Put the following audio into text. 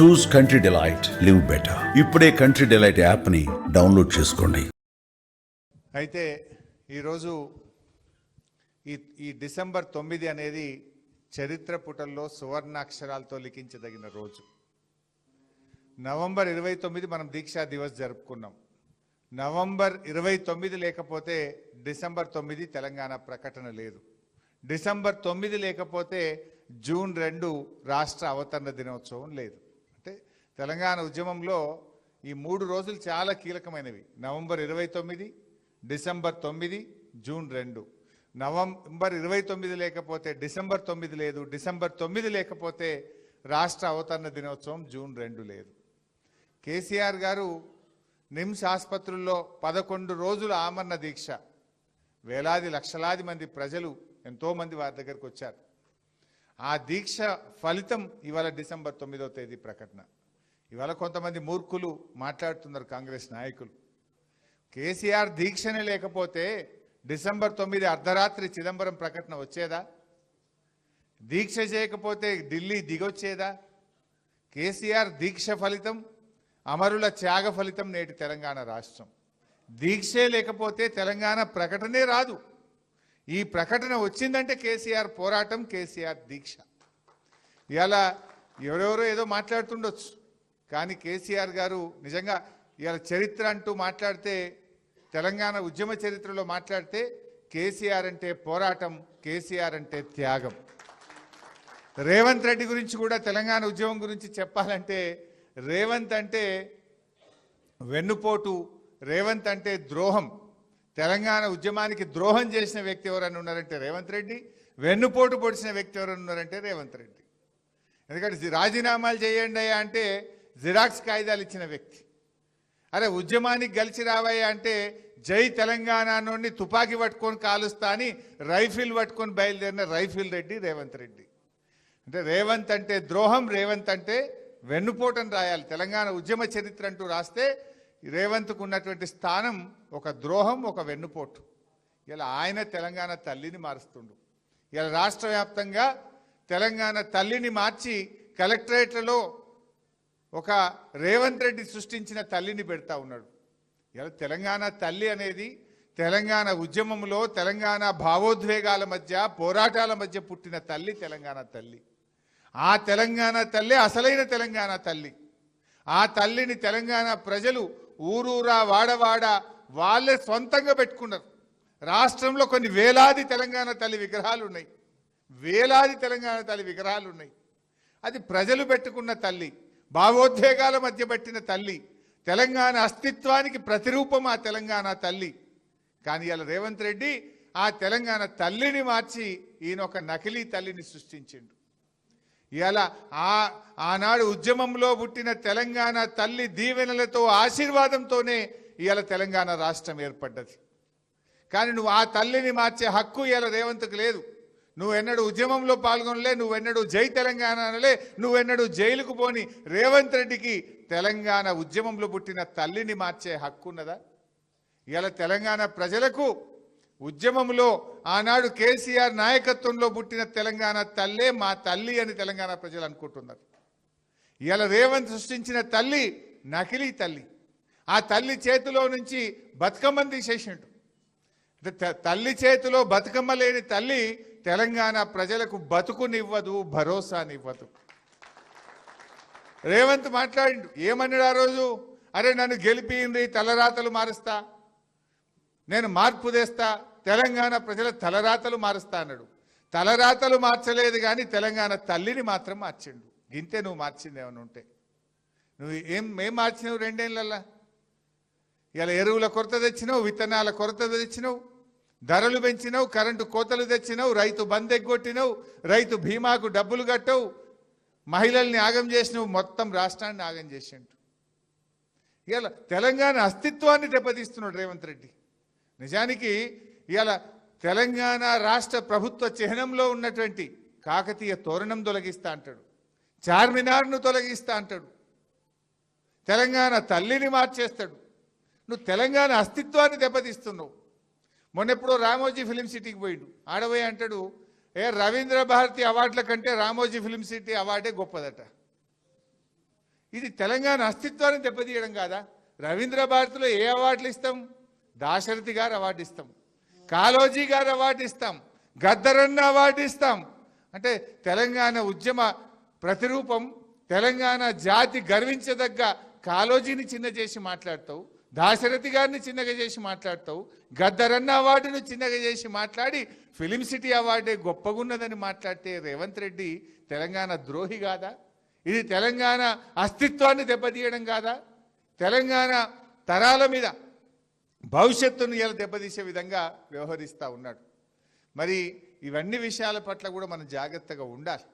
చూస్ country delight, live better. ఇప్పుడే country delight యాప్ని download చేసుకోండి. అయితే ఈరోజు ఈ డిసెంబర్ 9 అనేది చరిత్ర పుటల్లో సువర్ణాక్షరాలతో లిఖించదగిన రోజు. నవంబర్ 29 మనం దీక్షా దివస్ జరుపుకున్నాం. నవంబర్ 29 లేకపోతే డిసెంబర్ 9 తెలంగాణ ప్రకటన లేదు. డిసెంబర్ 9 లేకపోతే జూన్ 2 రాష్ట్ర అవతరణ దినోత్సవం లేదు. అంటే తెలంగాణ ఉద్యమంలో ఈ 3 రోజులు చాలా కీలకమైనవి. November 29, December 9, June 2. నవంబర్ 29 లేకపోతే డిసెంబర్ 9 లేదు. డిసెంబర్ 9 లేకపోతే రాష్ట్ర అవతరణ దినోత్సవం జూన్ 2 లేదు. కేసీఆర్ గారు నిమ్స్ ఆసుపత్రుల్లో 11 రోజుల ఆమరణ దీక్ష, వేలాది లక్షలాది మంది ప్రజలు ఎంతోమంది వారి దగ్గరకు వచ్చారు. ఆ దీక్ష ఫలితం ఇవాళ డిసెంబర్ 9వ తేదీ ప్రకటన. ఇవాళ కొంతమంది మూర్ఖులు మాట్లాడుతున్నారు కాంగ్రెస్ నాయకులు. కేసీఆర్ దీక్షనే లేకపోతే డిసెంబర్ 9 అర్ధరాత్రి చిదంబరం ప్రకటన వచ్చేదా? దీక్ష చేయకపోతే ఢిల్లీ దిగొచ్చేదా? కేసీఆర్ దీక్ష ఫలితం, అమరుల త్యాగ ఫలితం నేటి తెలంగాణ రాష్ట్రం. దీక్షే లేకపోతే తెలంగాణ ప్రకటనే రాదు. ఈ ప్రకటన వచ్చిందంటే కేసీఆర్ పోరాటం, కేసీఆర్ దీక్ష. ఇలా ఎవరెవరో ఏదో మాట్లాడుతుండొచ్చు, కానీ కేసీఆర్ గారు నిజంగా ఇవాళ చరిత్ర అంటూ మాట్లాడితే, తెలంగాణ ఉద్యమ చరిత్రలో మాట్లాడితే కేసీఆర్ అంటే పోరాటం, కేసీఆర్ అంటే త్యాగం. రేవంత్ రెడ్డి గురించి కూడా తెలంగాణ ఉద్యమం గురించి చెప్పాలంటే, రేవంత్ అంటే వెన్నుపోటు, రేవంత్ అంటే ద్రోహం. తెలంగాణ ఉద్యమానికి ద్రోహం చేసిన వ్యక్తి ఎవరన్నా ఉన్నారంటే రేవంత్ రెడ్డి, వెన్నుపోటు పొడిచిన వ్యక్తి ఎవరన్నా ఉన్నారంటే రేవంత్ రెడ్డి. ఎందుకంటే రాజీనామాలు చేయండి అంటే జిరాక్స్ కాగితాలు ఇచ్చిన వ్యక్తి. అరే ఉద్యమానికి గెలిచి రావయ్యా అంటే జై తెలంగాణ నుండి తుపాకీ పట్టుకొని కాలుస్తా అని రైఫిల్ పట్టుకొని బయలుదేరిన రైఫిల్ రెడ్డి రేవంత్ రెడ్డి. అంటే రేవంత్ అంటే ద్రోహం, రేవంత్ అంటే వెన్నుపోటని రాయాలి. తెలంగాణ ఉద్యమ చరిత్ర అంటూ రాస్తే రేవంత్కు ఉన్నటువంటి స్థానం ఒక ద్రోహం, ఒక వెన్నుపోటు. ఇలా ఆయన తెలంగాణ తల్లిని మారుస్తుండు. ఇలా రాష్ట్ర వ్యాప్తంగా తెలంగాణ తల్లిని మార్చి కలెక్టరేట్లలో ఒక రేవంత్ రెడ్డి సృష్టించిన తల్లిని పెడతా ఉన్నాడు. ఇలా తెలంగాణ తల్లి అనేది తెలంగాణ ఉద్యమంలో తెలంగాణ భావోద్వేగాల మధ్య, పోరాటాల మధ్య పుట్టిన తల్లి తెలంగాణ తల్లి. ఆ తెలంగాణ తల్లి అసలైన తెలంగాణ తల్లి. ఆ తల్లిని తెలంగాణ ప్రజలు ఊరూరా వాడవాడ వాళ్ళే సొంతంగా పెట్టుకున్నారు. రాష్ట్రంలో కొన్ని వేలాది తెలంగాణ తల్లి విగ్రహాలు ఉన్నాయి, వేలాది తెలంగాణ తల్లి విగ్రహాలు ఉన్నాయి. అది ప్రజలు పెట్టుకున్న తల్లి, భావోద్వేగాల మధ్య పెట్టిన తల్లి, తెలంగాణ అస్తిత్వానికి ప్రతిరూపం ఆ తెలంగాణ తల్లి. కానీ ఇలా రేవంత్ రెడ్డి ఆ తెలంగాణ తల్లిని మార్చి ఈయన ఒక నకిలీ తల్లిని సృష్టించిండు. ఇలా ఆనాడు ఉద్యమంలో పుట్టిన తెలంగాణ తల్లి దీవెనలతో, ఆశీర్వాదంతోనే ఇవాళ తెలంగాణ రాష్ట్రం ఏర్పడ్డది. కానీ నువ్వు ఆ తల్లిని మార్చే హక్కు ఇవాళ రేవంత్కు లేదు. నువ్వెన్నడూ ఉద్యమంలో పాల్గొనలే, నువ్వెన్నడూ జై తెలంగాణ అనలే, నువ్వెన్నడూ జైలుకు పోని రేవంత్ రెడ్డికి తెలంగాణ ఉద్యమంలో పుట్టిన తల్లిని మార్చే హక్కు ఉన్నదా? ఇవాళ తెలంగాణ ప్రజలకు ఉద్యమంలో ఆనాడు కేసీఆర్ నాయకత్వంలో పుట్టిన తెలంగాణ తల్లే మా తల్లి అని తెలంగాణ ప్రజలు అనుకుంటున్నారు. ఇవాళ రేవంత్ సృష్టించిన తల్లి నకిలీ తల్లి. ఆ తల్లి చేతిలో నుంచి బతుకమ్మని తీసేసిండు. తల్లి చేతిలో బతుకమ్మ లేని తల్లి తెలంగాణ ప్రజలకు బతుకునివ్వదు, భరోసానివ్వదు. రేవంత్ మాట్లాడిండు, ఏమన్నాడు ఆ రోజు? అరే నన్ను గెలిపింది, తలరాతలు మారుస్తా, నేను మార్పు తెస్తా, తెలంగాణ ప్రజల తలరాతలు మారుస్తా అన్నాడు. తలరాతలు మార్చలేదు కానీ తెలంగాణ తల్లిని మాత్రం మార్చిండు. గింతే నువ్వు మార్చింది ఏమైనా ఉంటే. నువ్వు ఏం మార్చినావు 2 ఏళ్ళల్లా? ఇలా ఎరువుల కొరత తెచ్చినావు, విత్తనాల కొరత తెచ్చినావు, ధరలు పెంచినావు, కరెంటు కోతలు తెచ్చినావు, రైతు బంద్ ఎగ్గొట్టినావు, రైతు బీమాకు డబ్బులు కట్టవు, మహిళల్ని ఆగం చేసినావు, మొత్తం రాష్ట్రాన్ని ఆగం చేసిండు. ఇలా తెలంగాణ అస్తిత్వాన్ని దెబ్బతీస్తున్నాడు రేవంత్ రెడ్డి. నిజానికి ఇవాళ తెలంగాణ రాష్ట్ర ప్రభుత్వ చిహ్నంలో ఉన్నటువంటి కాకతీయ తోరణం తొలగిస్తా అంటాడు, చార్మినార్ను తొలగిస్తా అంటాడు, తెలంగాణ తల్లిని మార్చేస్తాడు. నువ్వు తెలంగాణ అస్తిత్వాన్ని దెబ్బతీస్తున్నావు. మొన్నెప్పుడో రామోజీ ఫిలిం సిటీకి పోయిండు. ఆడబోయి అంటాడు, రవీంద్ర భారతి అవార్డుల కంటే రామోజీ ఫిలిం సిటీ అవార్డే గొప్పదట. ఇది తెలంగాణ అస్తిత్వాన్ని దెబ్బతీయడం కాదా? రవీంద్ర భారతిలో ఏ అవార్డులు ఇస్తాం? దాశరథి గారు అవార్డు ఇస్తాం, కాళోజీ గారు అవార్డు ఇస్తాం, గద్దరన్న అవార్డు ఇస్తాం. అంటే తెలంగాణ ఉద్యమ ప్రతిరూపం, తెలంగాణ జాతి గర్వించదగ్గ కాళోజీని చిన్న చేసి మాట్లాడతావు, దాశరథి గారిని చిన్నగా చేసి మాట్లాడతావు, గద్దరన్న అవార్డును చిన్నగా చేసి మాట్లాడి ఫిలిం సిటీ అవార్డే గొప్పగున్నదని మాట్లాడితే రేవంత్ రెడ్డి తెలంగాణ ద్రోహి కాదా? ఇది తెలంగాణ అస్తిత్వాన్ని దెబ్బతీయడం కాదా? తెలంగాణ తరాల మీద భవిష్యత్తును ఇలా దెబ్బతీసే విధంగా వ్యవహరిస్తూ ఉన్నాడు. మరి ఇవన్నీ విషయాల పట్ల కూడా మనం జాగ్రత్తగా ఉండాలి.